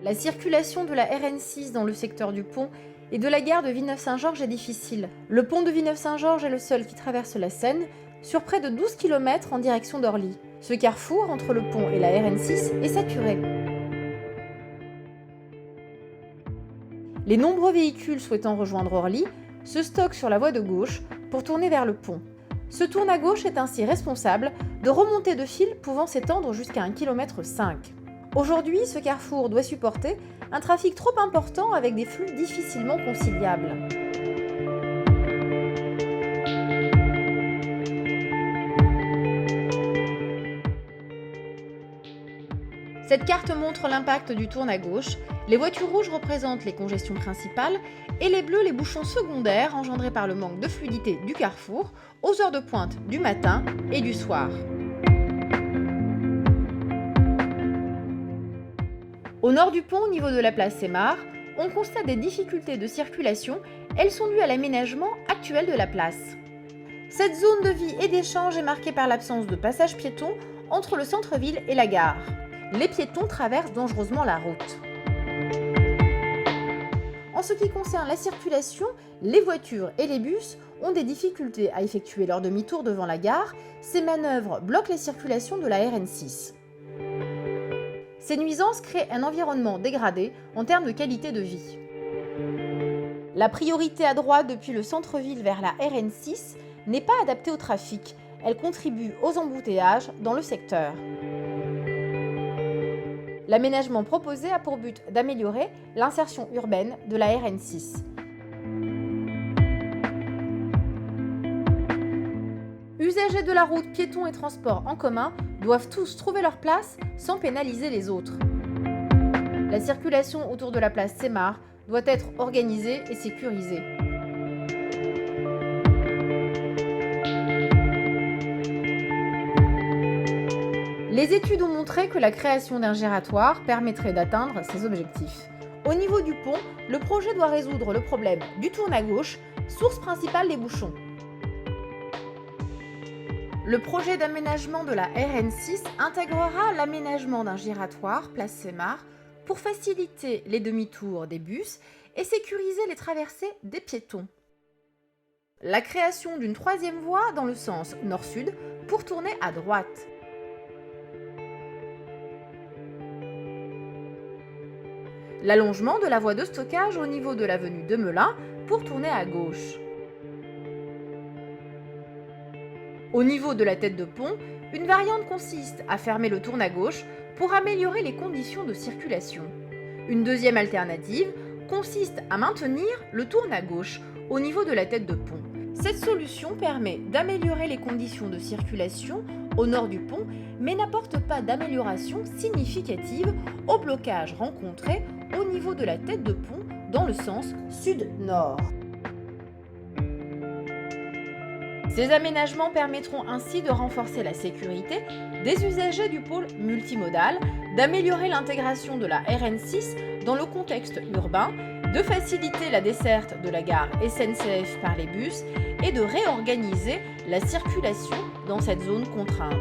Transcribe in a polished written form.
La circulation de la RN6 dans le secteur du pont et de la gare de Villeneuve-Saint-Georges est difficile. Le pont de Villeneuve-Saint-Georges est le seul qui traverse la Seine sur près de 12 km en direction d'Orly. Ce carrefour entre le pont et la RN6 est saturé. Les nombreux véhicules souhaitant rejoindre Orly se stockent sur la voie de gauche pour tourner vers le pont. Ce tourne à gauche est ainsi responsable de remontées de fil pouvant s'étendre jusqu'à 1,5 km. Aujourd'hui, ce carrefour doit supporter un trafic trop important avec des flux difficilement conciliables. Cette carte montre l'impact du tourne à gauche. Les voitures rouges représentent les congestions principales et les bleus les bouchons secondaires engendrés par le manque de fluidité du carrefour aux heures de pointe du matin et du soir. Au nord du pont, au niveau de la place Sémar, on constate des difficultés de circulation. Elles sont dues à l'aménagement actuel de la place. Cette zone de vie et d'échange est marquée par l'absence de passage piéton entre le centre-ville et la gare. Les piétons traversent dangereusement la route. En ce qui concerne la circulation, les voitures et les bus ont des difficultés à effectuer leur demi-tour devant la gare. Ces manœuvres bloquent les circulations de la RN6. Ces nuisances créent un environnement dégradé en termes de qualité de vie. La priorité à droite depuis le centre-ville vers la RN6 n'est pas adaptée au trafic. Elle contribue aux embouteillages dans le secteur. L'aménagement proposé a pour but d'améliorer l'insertion urbaine de la RN6. Usagers de la route, piétons et transports en commun doivent tous trouver leur place sans pénaliser les autres. La circulation autour de la place Sémar doit être organisée et sécurisée. Les études ont montré que la création d'un giratoire permettrait d'atteindre ces objectifs. Au niveau du pont, le projet doit résoudre le problème du tourne à gauche, source principale des bouchons. Le projet d'aménagement de la RN6 intégrera l'aménagement d'un giratoire place Sémar pour faciliter les demi-tours des bus et sécuriser les traversées des piétons. La création d'une troisième voie dans le sens nord-sud pour tourner à droite. L'allongement de la voie de stockage au niveau de l'avenue de Melun pour tourner à gauche. Au niveau de la tête de pont, une variante consiste à fermer le tourne à gauche pour améliorer les conditions de circulation. Une deuxième alternative consiste à maintenir le tourne à gauche au niveau de la tête de pont. Cette solution permet d'améliorer les conditions de circulation au nord du pont, mais n'apporte pas d'amélioration significative au blocage rencontré au niveau de la tête de pont dans le sens sud-nord. Ces aménagements permettront ainsi de renforcer la sécurité des usagers du pôle multimodal, d'améliorer l'intégration de la RN6 dans le contexte urbain, de faciliter la desserte de la gare SNCF par les bus et de réorganiser la circulation dans cette zone contrainte.